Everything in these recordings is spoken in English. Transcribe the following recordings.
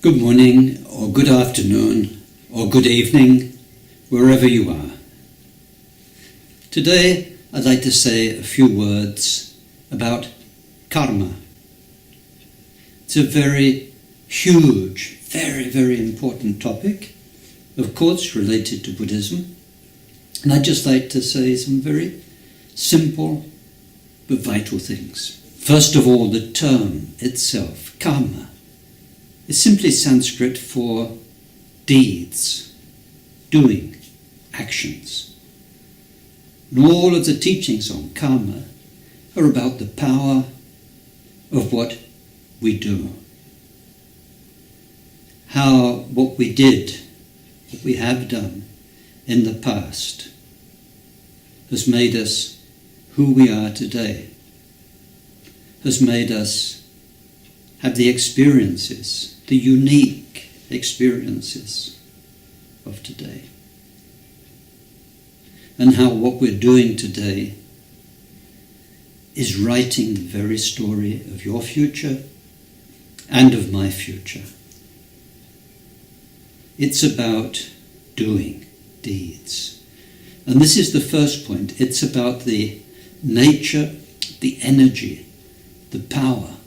Good morning, or good afternoon, or good evening, wherever you are. Today, I'd like to say a few words about karma. It's a very huge, very important topic, of course related to Buddhism. And I'd just like to say some very simple but vital things. First of all, the term itself, karma, is simply Sanskrit for deeds, doing, actions. And all of the teachings on karma are about the power of what we do. How what we did, what we have done in the past has made us who we are today, has made us have the experiences, the unique experiences of today. And how what we're doing today is writing the very story of your future and of my future. It's about doing deeds. And this is the first point. It's about the nature, the energy, the power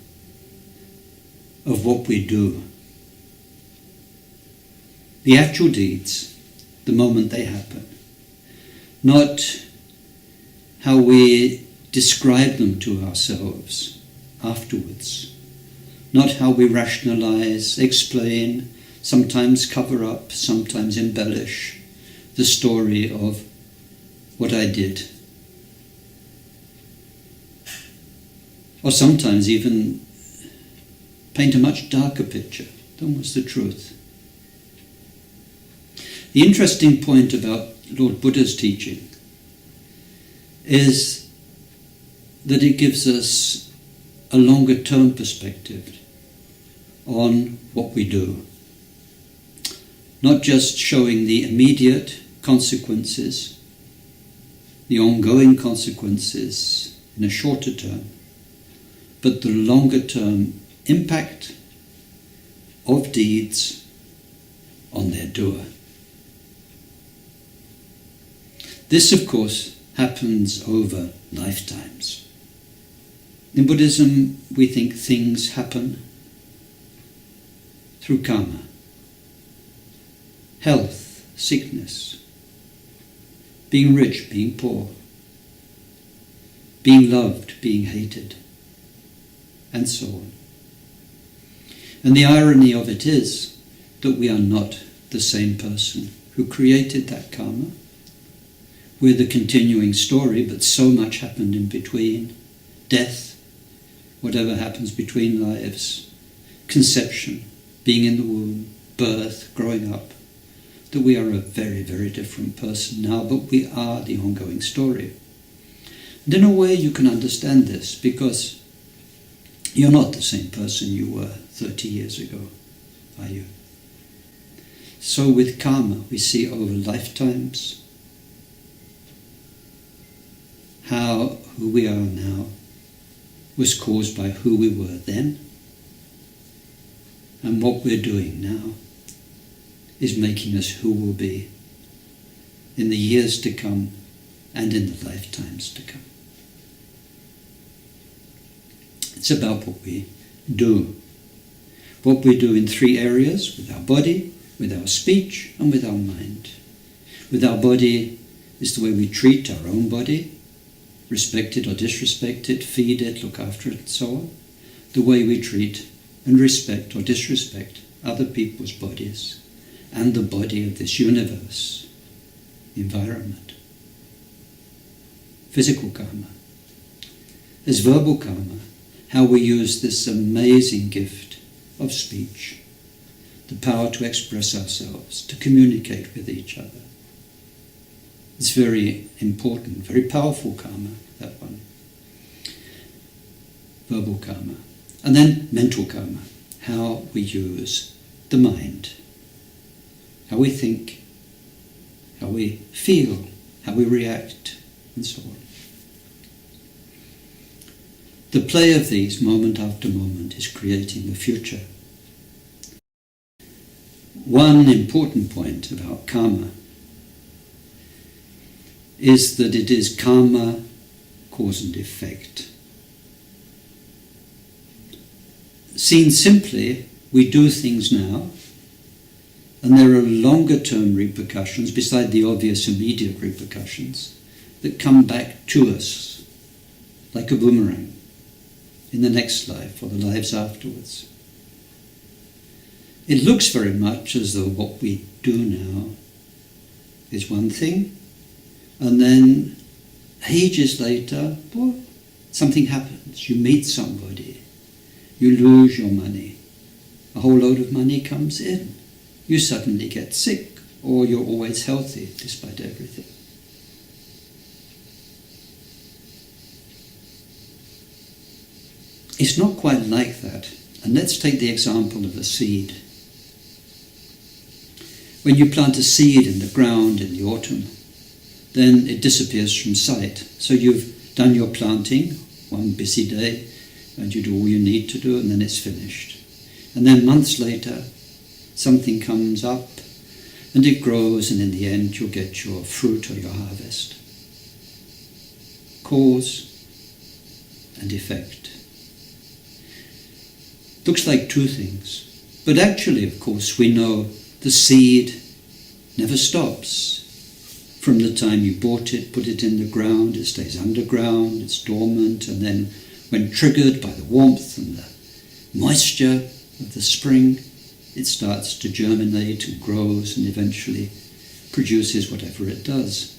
of what we do. The actual deeds, the moment they happen. Not how we describe them to ourselves afterwards. Not how we rationalize, explain, sometimes cover up, sometimes embellish the story of what I did. Or sometimes even paint a much darker picture than was the truth. The interesting point about Lord Buddha's teaching is that it gives us a longer term perspective on what we do. Not just showing the immediate consequences, the ongoing consequences in a shorter term, but the longer term impact of deeds on their doer. This, of course, happens over lifetimes. In Buddhism, we think things happen through karma. Health, sickness, being rich, being poor, being loved, being hated, and so on. And the irony of it is that we are not the same person who created that karma. We're the continuing story, but so much happened in between. Death, whatever happens between lives, conception, being in the womb, birth, growing up, that we are a very different person now, but we are the ongoing story. And in a way you can understand this, because you're not the same person you were 30 years ago, are you? So with karma, we see over lifetimes how who we are now was caused by who we were then, and what we're doing now is making us who we'll be in the years to come and in the lifetimes to come. It's about what we do. What we do in three areas: with our body, with our speech, and with our mind. With our body is the way we treat our own body, respect it or disrespect it, feed it, look after it, and so on. The way we treat and respect or disrespect other people's bodies and the body of this universe, the environment. Physical karma. There's verbal karma, how we use this amazing gift of speech, the power to express ourselves, to communicate with each other. It's very important, very powerful karma, that one. Verbal karma. And then mental karma, how we use the mind, how we think, how we feel, how we react, and so on. The play of these, moment after moment, is creating the future. one important point about karma is that it is karma, cause and effect. Seen simply, we do things now, and there are longer-term repercussions, beside the obvious immediate repercussions, that come back to us, like a boomerang, in the next life or the lives afterwards. It looks very much as though what we do now is one thing, and then ages later, well, something happens. You meet somebody, you lose your money, a whole load of money comes in, you suddenly get sick, or you're always healthy despite everything. It's not quite like that. And let's take the example of a seed. When you plant a seed in the ground in the autumn, then it disappears from sight. So you've done your planting, one busy day, and you do all you need to do, and then it's finished. And then months later, something comes up, and it grows, and in the end you'll get your fruit or your harvest. Cause and effect. Looks like two things. But actually, of course, we know the seed never stops. From the time you bought it, put it in the ground, it stays underground, it's dormant, and then when triggered by the warmth and the moisture of the spring, it starts to germinate and grows and eventually produces whatever it does.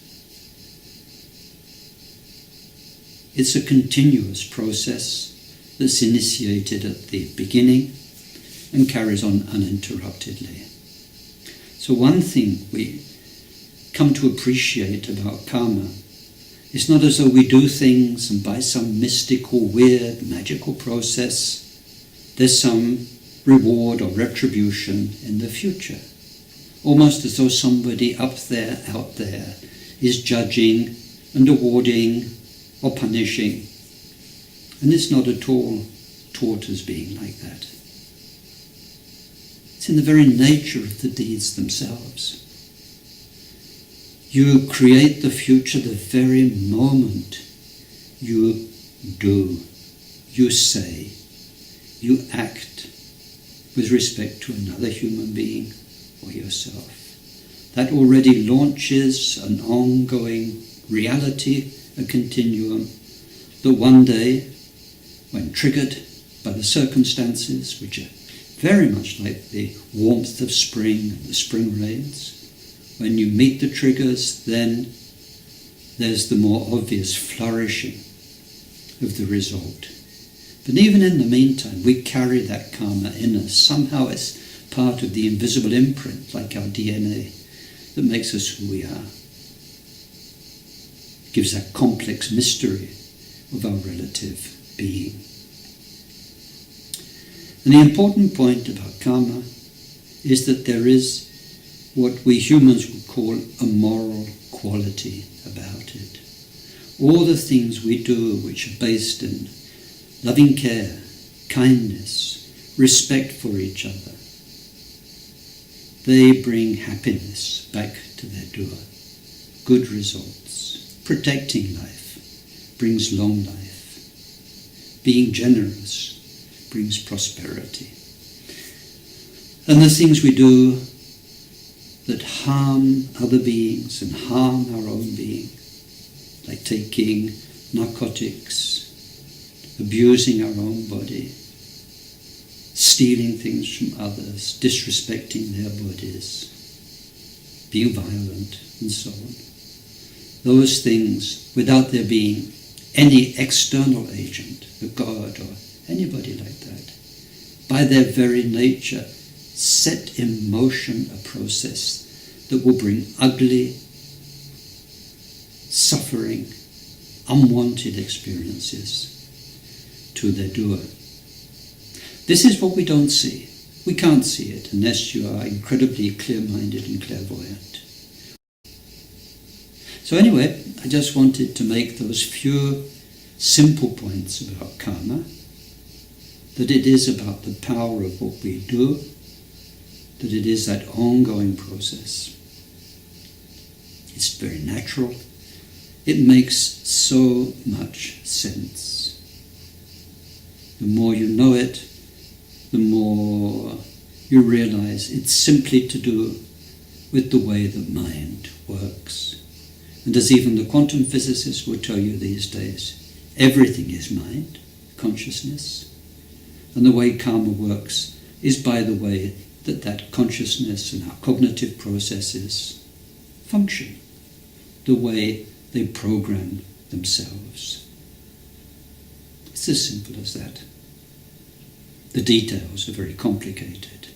It's a continuous process that's initiated at the beginning and carries on uninterruptedly. So one thing we come to appreciate about karma, it's not as though we do things and by some mystical, weird, magical process, there's some reward or retribution in the future. Almost as though somebody up there, out there, is judging and awarding or punishing. And it's not at all taught as being like that. It's in the very nature of the deeds themselves. You create the future the very moment you do, you say, you act with respect to another human being or yourself. That already launches an ongoing reality, a continuum, that one day, when triggered by the circumstances, which are very much like the warmth of spring and the spring rains, when you meet the triggers, then there's the more obvious flourishing of the result. But even in the meantime, we carry that karma in us. Somehow it's part of the invisible imprint, like our DNA, that makes us who we are. It gives that complex mystery of our relative being. And the important point about karma is that there is what we humans would call a moral quality about it. All the things we do which are based in loving care, kindness, respect for each other, they bring happiness back to their doer. Good results. Protecting life brings long life. Being generous brings prosperity. And the things we do that harm other beings and harm our own being, like taking narcotics, abusing our own body, stealing things from others, disrespecting their bodies, being violent, and so on. Those things, without there being any external agent, a god or anybody like that, by their very nature, set in motion a process that will bring ugly, suffering, unwanted experiences to their doer. This is what we don't see. We can't see it unless you are incredibly clear-minded and clairvoyant. So anyway, I just wanted to make those few simple points about karma, that it is about the power of what we do, that it is that ongoing process. It's very natural. It makes so much sense. The more you know it, the more you realize it's simply to do with the way the mind works. And as even the quantum physicists will tell you these days, everything is mind, consciousness. And the way karma works is by the way that consciousness and our cognitive processes function, the way they program themselves. It's as simple as that. The details are very complicated.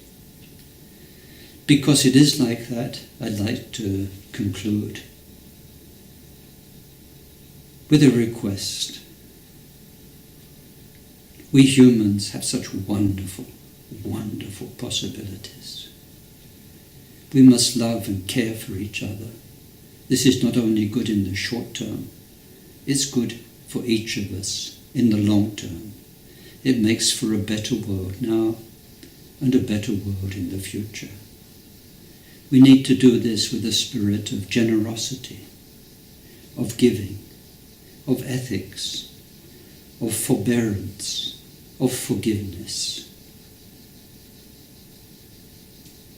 Because it is like that, I'd like to conclude with a request. We humans have such wonderful, wonderful possibilities. We must love and care for each other. This is not only good in the short term, it's good for each of us in the long term. It makes for a better world now and a better world in the future. We need to do this with a spirit of generosity, of giving, of ethics, of forbearance, of forgiveness.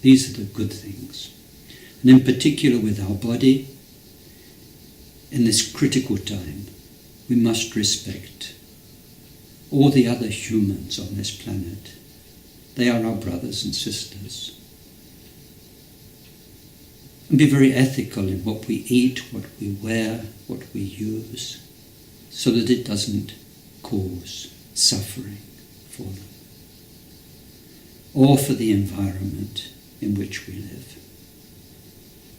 These are the good things. And in particular with our body, in this critical time, we must respect all the other humans on this planet. They are our brothers and sisters. And be very ethical in what we eat, what we wear, what we use, so that it doesn't cause suffering for them, or for the environment in which we live.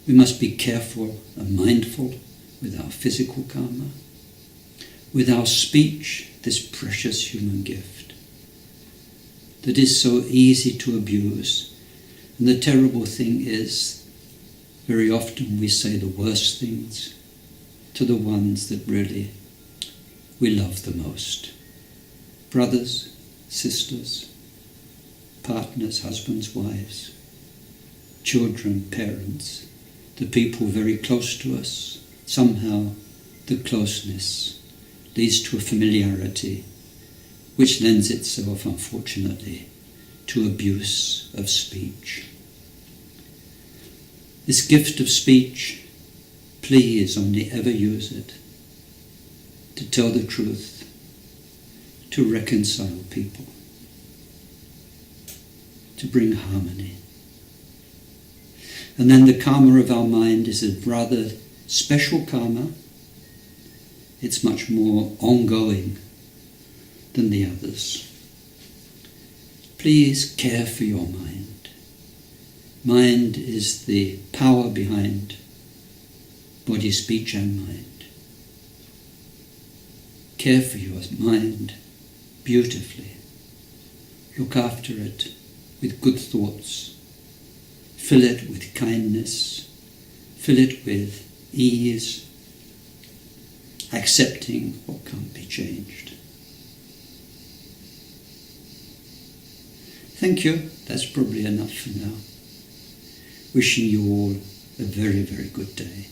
We must be careful and mindful with our physical karma, with our speech, this precious human gift that is so easy to abuse. And the terrible thing is, very often we say the worst things to the ones that really we love the most. Brothers, sisters, partners, husbands, wives, children, parents, the people very close to us. Somehow the closeness leads to a familiarity which lends itself, unfortunately, to abuse of speech. This gift of speech, please only ever use it to tell the truth, to reconcile people, to bring harmony. And then the karma of our mind is a rather special karma. It's much more ongoing than the others. Please care for your mind. Mind is the power behind body, speech and mind. Care for your mind beautifully. Look after it with good thoughts. Fill it with kindness. Fill it with ease, accepting what can't be changed. Thank you. That's probably enough for now. Wishing you all a very, very good day.